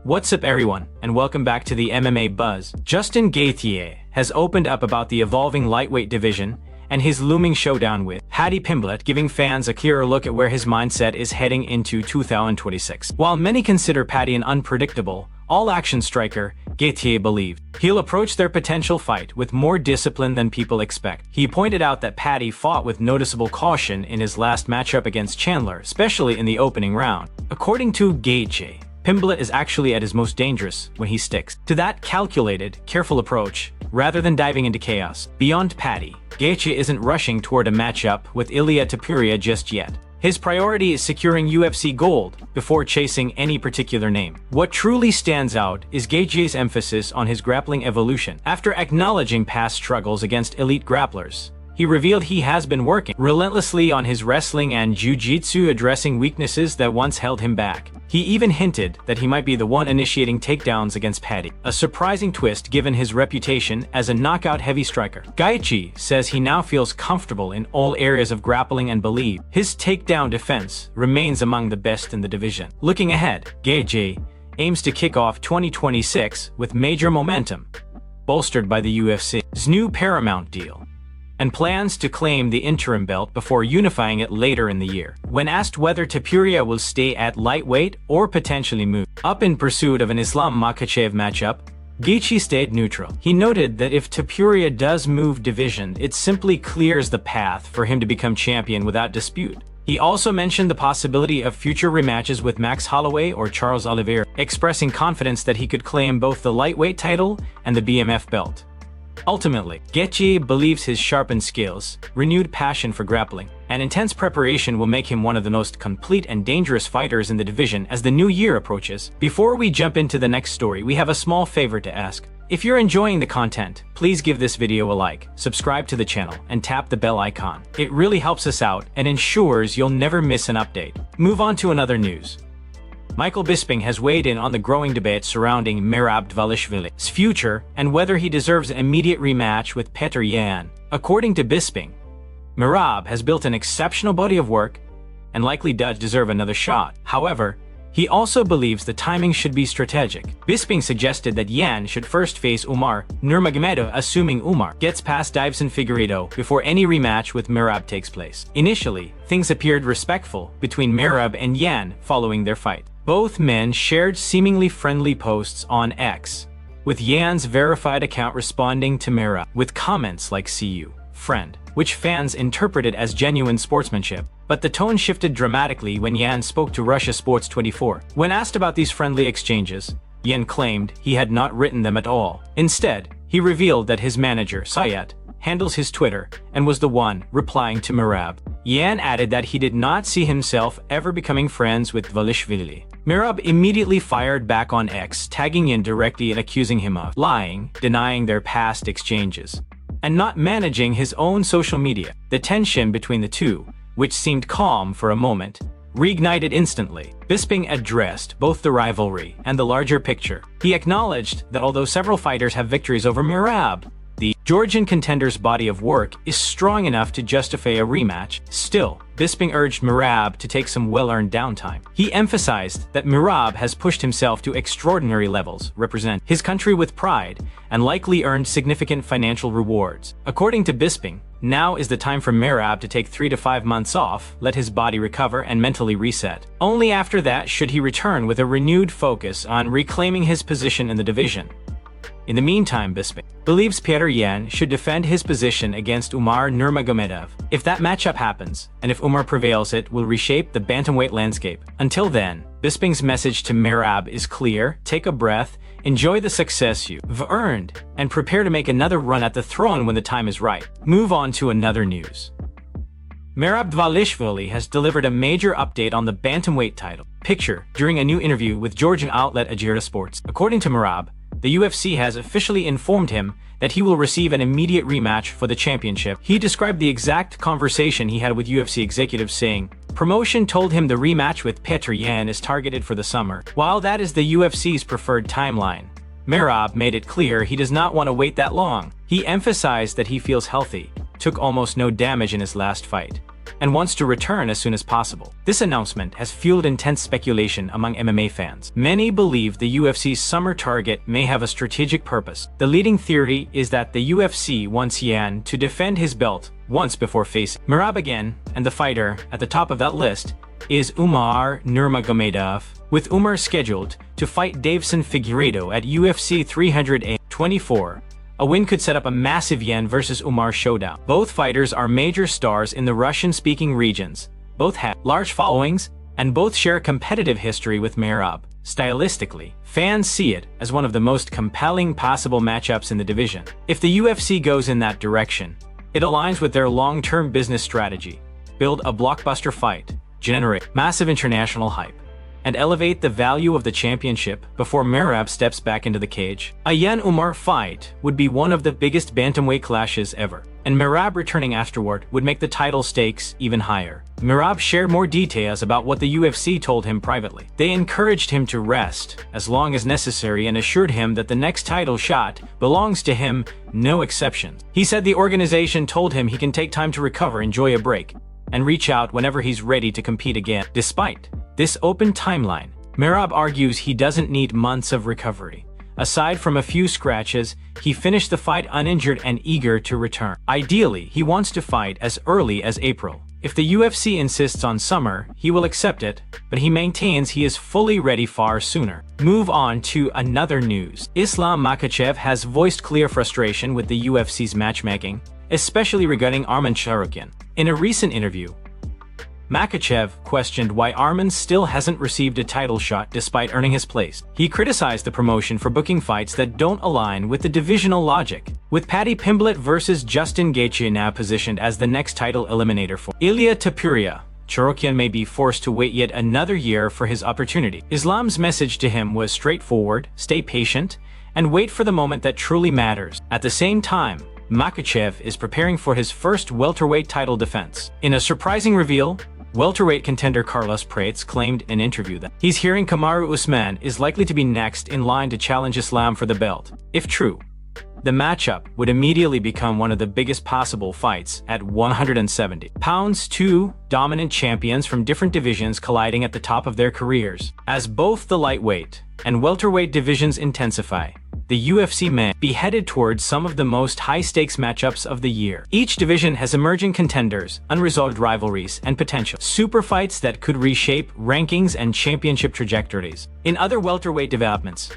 What's up everyone, and welcome back to the MMA Buzz. Justin Gaethje has opened up about the evolving lightweight division and his looming showdown with Paddy Pimblett, giving fans a clearer look at where his mindset is heading into 2026. While many consider Paddy an unpredictable, all-action striker, Gaethje believed he'll approach their potential fight with more discipline than people expect. He pointed out that Paddy fought with noticeable caution in his last matchup against Chandler, especially in the opening round. According to Gaethje, Pimblett is actually at his most dangerous when he sticks to that calculated, careful approach rather than diving into chaos. Beyond Paddy, Gaethje isn't rushing toward a matchup with Ilia Topuria just yet. His priority is securing UFC gold before chasing any particular name. What truly stands out is Gaethje's emphasis on his grappling evolution. After acknowledging past struggles against elite grapplers, he revealed he has been working relentlessly on his wrestling and jiu-jitsu, addressing weaknesses that once held him back. He even hinted that he might be the one initiating takedowns against Paddy, a surprising twist given his reputation as a knockout-heavy striker. Gaethje says he now feels comfortable in all areas of grappling and believes his takedown defense remains among the best in the division. Looking ahead, Gaethje aims to kick off 2026 with major momentum, bolstered by the UFC's new Paramount deal, and plans to claim the interim belt before unifying it later in the year. When asked whether Topuria will stay at lightweight or potentially move up in pursuit of an Islam Makhachev matchup, Gaethje stayed neutral. He noted that if Topuria does move division, it simply clears the path for him to become champion without dispute. He also mentioned the possibility of future rematches with Max Holloway or Charles Oliveira, expressing confidence that he could claim both the lightweight title and the BMF belt. Ultimately, Gaethje believes his sharpened skills, renewed passion for grappling, and intense preparation will make him one of the most complete and dangerous fighters in the division as the new year approaches. Before we jump into the next story, we have a small favor to ask. If you're enjoying the content, please give this video a like, subscribe to the channel, and tap the bell icon. It really helps us out and ensures you'll never miss an update. Move on to another news. Michael Bisping has weighed in on the growing debate surrounding Merab Dvalishvili's future and whether he deserves an immediate rematch with Petr Yan. According to Bisping, Merab has built an exceptional body of work and likely does deserve another shot. However, he also believes the timing should be strategic. Bisping suggested that Yan should first face Umar Nurmagomedov, assuming Umar gets past Deiveson Figueiredo before any rematch with Merab takes place. Initially, things appeared respectful between Merab and Yan following their fight. Both men shared seemingly friendly posts on X, with Yan's verified account responding to Merab with comments like "See you, friend," which fans interpreted as genuine sportsmanship. But the tone shifted dramatically when Yan spoke to Russia Sports 24. When asked about these friendly exchanges, Yan claimed he had not written them at all. Instead, he revealed that his manager, Sayat, handles his Twitter and was the one replying to Merab. Yan added that he did not see himself ever becoming friends with Dvalishvili. Merab immediately fired back on X, tagging Yan directly and accusing him of lying, denying their past exchanges, and not managing his own social media. The tension between the two, which seemed calm for a moment, reignited instantly. Bisping addressed both the rivalry and the larger picture. He acknowledged that although several fighters have victories over Merab, the Georgian contender's body of work is strong enough to justify a rematch. Still, Bisping urged Merab to take some well-earned downtime. He emphasized that Merab has pushed himself to extraordinary levels, represent his country with pride, and likely earned significant financial rewards. According to Bisping, now is the time for Merab to take 3 to 5 months off, let his body recover and mentally reset. Only after that should he return with a renewed focus on reclaiming his position in the division. In the meantime, Bisping believes Petr Yan should defend his position against Umar Nurmagomedov. If that matchup happens, and if Umar prevails, it will reshape the bantamweight landscape. Until then, Bisping's message to Merab is clear: take a breath, enjoy the success you've earned, and prepare to make another run at the throne when the time is right. Move on to another news. Merab Dvalishvili has delivered a major update on the bantamweight title picture during a new interview with Georgian outlet Agirda Sports. According to Merab, the UFC has officially informed him that he will receive an immediate rematch for the championship. He described the exact conversation he had with UFC executives, saying, "Promotion told him the rematch with Petr Yan is targeted for the summer. While that is the UFC's preferred timeline, Merab made it clear he does not want to wait that long." He emphasized that he feels healthy, took almost no damage in his last fight, and wants to return as soon as possible. This announcement has fueled intense speculation among MMA fans. Many believe the UFC's summer target may have a strategic purpose. The leading theory is that the UFC wants Yan to defend his belt once before facing Merab again, and the fighter at the top of that list is Umar Nurmagomedov, with Umar scheduled to fight Davison Figueiredo at UFC 324. A win could set up a massive Yan versus Umar showdown. Both fighters are major stars in the Russian-speaking regions, both have large followings, and both share a competitive history with Merab. Stylistically, fans see it as one of the most compelling possible matchups in the division. If the UFC goes in that direction, it aligns with their long-term business strategy: build a blockbuster fight, generate massive international hype, and elevate the value of the championship before Merab steps back into the cage. A Yan-Umar fight would be one of the biggest bantamweight clashes ever, and Merab returning afterward would make the title stakes even higher. Merab shared more details about what the UFC told him privately. They encouraged him to rest as long as necessary and assured him that the next title shot belongs to him, no exceptions. He said the organization told him he can take time to recover, enjoy a break, and reach out whenever he's ready to compete again. Despite this open timeline, Merab argues he doesn't need months of recovery. Aside from a few scratches, he finished the fight uninjured and eager to return. Ideally, he wants to fight as early as April. If the UFC insists on summer, he will accept it, but he maintains he is fully ready far sooner. Move on to another news. Islam Makhachev has voiced clear frustration with the UFC's matchmaking, especially regarding Arman Tsarukyan. In a recent interview, Makhachev questioned why Arman still hasn't received a title shot despite earning his place. He criticized the promotion for booking fights that don't align with the divisional logic. With Paddy Pimblett versus Justin Gaethje now positioned as the next title eliminator for Ilia Topuria, Tsarukyan may be forced to wait yet another year for his opportunity. Islam's message to him was straightforward: stay patient and wait for the moment that truly matters. At the same time, Makhachev is preparing for his first welterweight title defense. In a surprising reveal, welterweight contender Carlos Prates claimed in an interview that he's hearing Kamaru Usman is likely to be next in line to challenge Islam for the belt. If true, the matchup would immediately become one of the biggest possible fights at 170 pounds, two dominant champions from different divisions colliding at the top of their careers. As both the lightweight and welterweight divisions intensify, the UFC may be headed towards some of the most high-stakes matchups of the year. Each division has emerging contenders, unresolved rivalries, and potential super fights that could reshape rankings and championship trajectories. In other welterweight developments,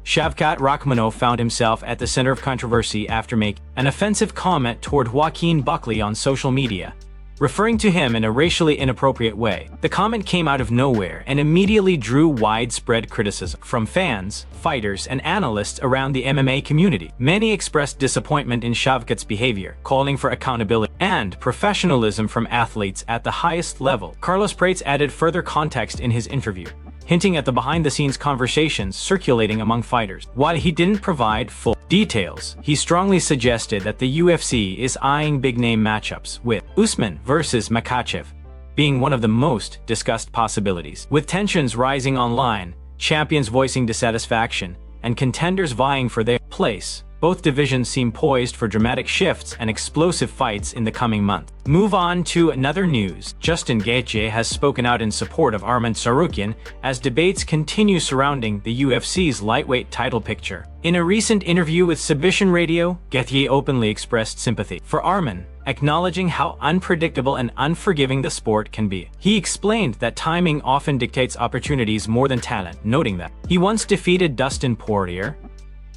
Shavkat Rakhmonov found himself at the center of controversy after making an offensive comment toward Joaquin Buckley on social media, referring to him in a racially inappropriate way. The comment came out of nowhere and immediately drew widespread criticism from fans, fighters, and analysts around the MMA community. Many expressed disappointment in Shavkat's behavior, calling for accountability and professionalism from athletes at the highest level. Carlos Prates added further context in his interview, hinting at the behind-the-scenes conversations circulating among fighters. While he didn't provide full details, he strongly suggested that the UFC is eyeing big-name matchups, with Usman versus Makhachev being one of the most discussed possibilities. With tensions rising online, champions voicing dissatisfaction, and contenders vying for their place, both divisions seem poised for dramatic shifts and explosive fights in the coming month. Move on to another news. Justin Gaethje has spoken out in support of Arman Tsarukyan as debates continue surrounding the UFC's lightweight title picture. In a recent interview with Submission Radio, Gaethje openly expressed sympathy for Arman, acknowledging how unpredictable and unforgiving the sport can be. He explained that timing often dictates opportunities more than talent, noting that he once defeated Dustin Poirier,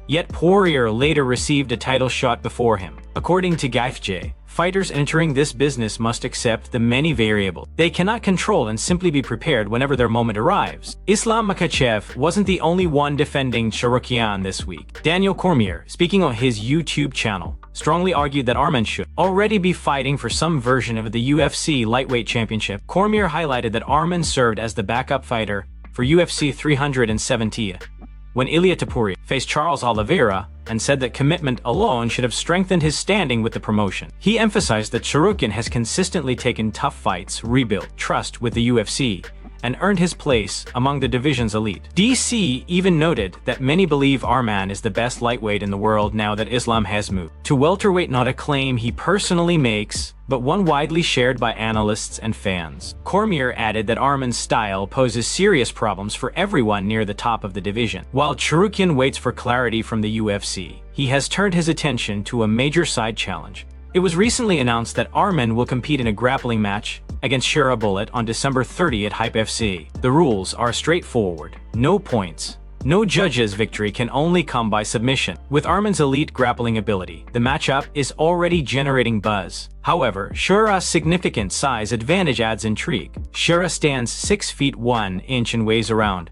yet Poirier later received a title shot before him. According to Gaethje, fighters entering this business must accept the many variables they cannot control and simply be prepared whenever their moment arrives. Islam Makhachev wasn't the only one defending Tsarukyan this week. Daniel Cormier, speaking on his YouTube channel, strongly argued that Arman should already be fighting for some version of the UFC lightweight championship. Cormier highlighted that Arman served as the backup fighter for UFC 370 when Ilia Topuria faced Charles Oliveira, and said that commitment alone should have strengthened his standing with the promotion. He emphasized that Tsarukyan has consistently taken tough fights, rebuilt trust with the UFC, and earned his place among the division's elite. DC even noted that many believe Arman is the best lightweight in the world now that Islam has moved to welterweight, not a claim he personally makes, but one widely shared by analysts and fans. Cormier added that Arman's style poses serious problems for everyone near the top of the division. While Tsarukyan waits for clarity from the UFC, he has turned his attention to a major side challenge. It was recently announced that Arman will compete in a grappling match against Merab on December 30 at Hype FC. The rules are straightforward: no points, no judges. Victory can only come by submission. With Arman's elite grappling ability, the matchup is already generating buzz. However, Shura's significant size advantage adds intrigue. Shura stands 6 feet 1 inch and weighs around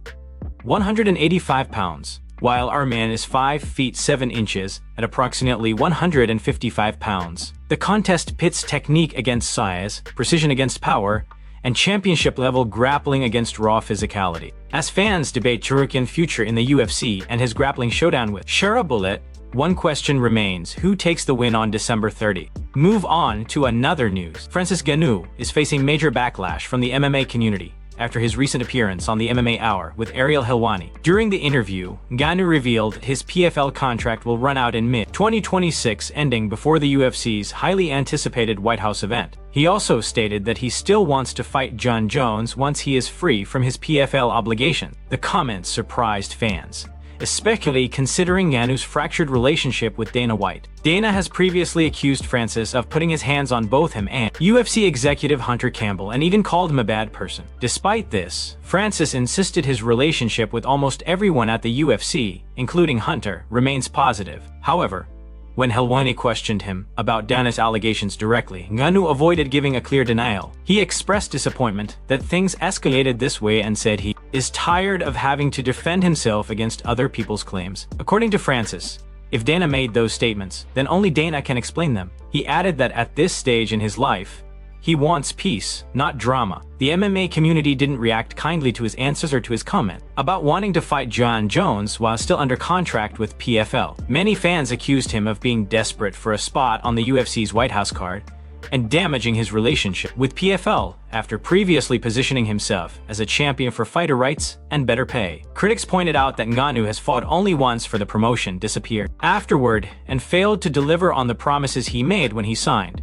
185 pounds, while Arman is 5 feet 7 inches at approximately 155 pounds. The contest pits technique against size, precision against power, and championship-level grappling against raw physicality. As fans debate Tsarukyan's future in the UFC and his grappling showdown with Merab, one question remains: who takes the win on December 30? Move on to another news. Francis Ngannou is facing major backlash from the MMA community after his recent appearance on the MMA Hour with Ariel Helwani. During the interview, Ngannou revealed his PFL contract will run out in mid-2026, ending before the UFC's highly anticipated White House event. He also stated that he still wants to fight Jon Jones once he is free from his PFL obligation. The comments surprised fans, especially considering Ngannou's fractured relationship with Dana White. Dana has previously accused Francis of putting his hands on both him and UFC executive Hunter Campbell, and even called him a bad person. Despite this, Francis insisted his relationship with almost everyone at the UFC, including Hunter, remains positive. However, when Helwani questioned him about Dana's allegations directly, Ngannou avoided giving a clear denial. He expressed disappointment that things escalated this way and said he is tired of having to defend himself against other people's claims. According to Francis, if Dana made those statements, then only Dana can explain them. He added that at this stage in his life, he wants peace, not drama. The MMA community didn't react kindly to his answers or to his comment about wanting to fight Jon Jones while still under contract with PFL. Many fans accused him of being desperate for a spot on the UFC's White House card and damaging his relationship with PFL after previously positioning himself as a champion for fighter rights and better pay. Critics pointed out that Ngannou has fought only once for the promotion, disappeared afterward, and failed to deliver on the promises he made when he signed.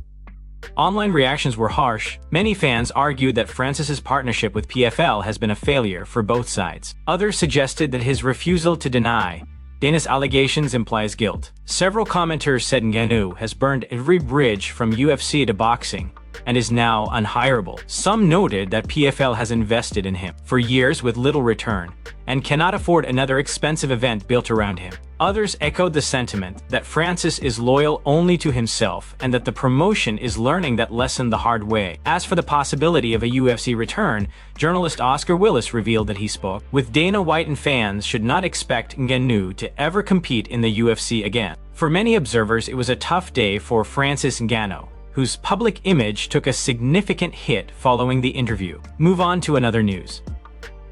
Online reactions were harsh. Many fans argued that Francis's partnership with PFL has been a failure for both sides. Others suggested that his refusal to deny Dana's allegations implies guilt. Several commenters said Ngannou has burned every bridge from UFC to boxing and is now unhireable. Some noted that PFL has invested in him for years with little return and cannot afford another expensive event built around him. Others echoed the sentiment that Francis is loyal only to himself and that the promotion is learning that lesson the hard way. As for the possibility of a UFC return, journalist Oscar Willis revealed that he spoke with Dana White and fans should not expect Ngannou to ever compete in the UFC again. For many observers, it was a tough day for Francis Ngannou, whose public image took a significant hit following the interview. Move on to another news.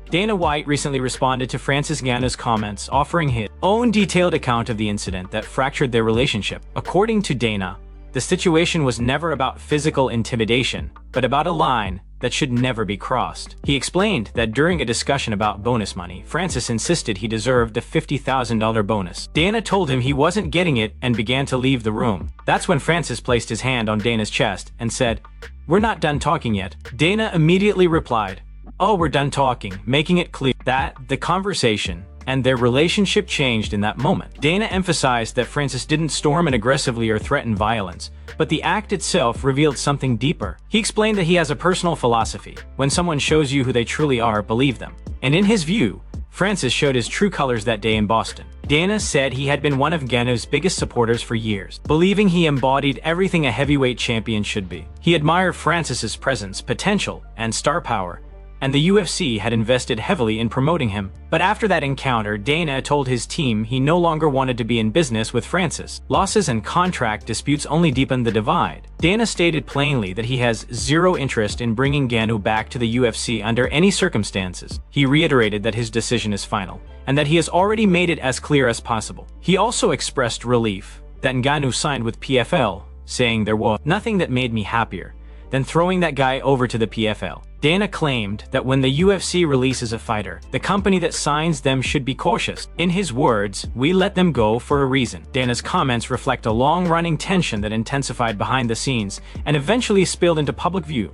Dana White recently responded to Francis Ngannou's comments, offering his own detailed account of the incident that fractured their relationship. According to Dana, the situation was never about physical intimidation, but about a line that should never be crossed. He explained that during a discussion about bonus money, Francis insisted he deserved the $50,000 bonus. Dana told him he wasn't getting it and began to leave the room. That's when Francis placed his hand on Dana's chest and said, "We're not done talking yet." Dana immediately replied, "Oh, we're done talking," making it clear that the conversation and their relationship changed in that moment. Dana emphasized that Francis didn't storm and aggressively or threaten violence, but the act itself revealed something deeper. He explained that he has a personal philosophy: when someone shows you who they truly are, believe them. And in his view, Francis showed his true colors that day in Boston. Dana said he had been one of Ngannou's biggest supporters for years, believing he embodied everything a heavyweight champion should be. He admired Francis's presence, potential, and star power, and the UFC had invested heavily in promoting him. But after that encounter, Dana told his team he no longer wanted to be in business with Francis. Losses and contract disputes only deepened the divide. Dana stated plainly that he has zero interest in bringing Ngannou back to the UFC under any circumstances. He reiterated that his decision is final, and that he has already made it as clear as possible. He also expressed relief that Ngannou signed with PFL, saying there was nothing that made me happier than throwing that guy over to the PFL. Dana claimed that when the UFC releases a fighter, the company that signs them should be cautious. In his words, "We let them go for a reason." Dana's comments reflect a long-running tension that intensified behind the scenes and eventually spilled into public view.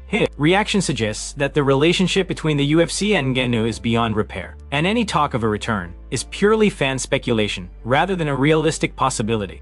His reaction suggests that the relationship between the UFC and Ngannou is beyond repair, and any talk of a return is purely fan speculation rather than a realistic possibility.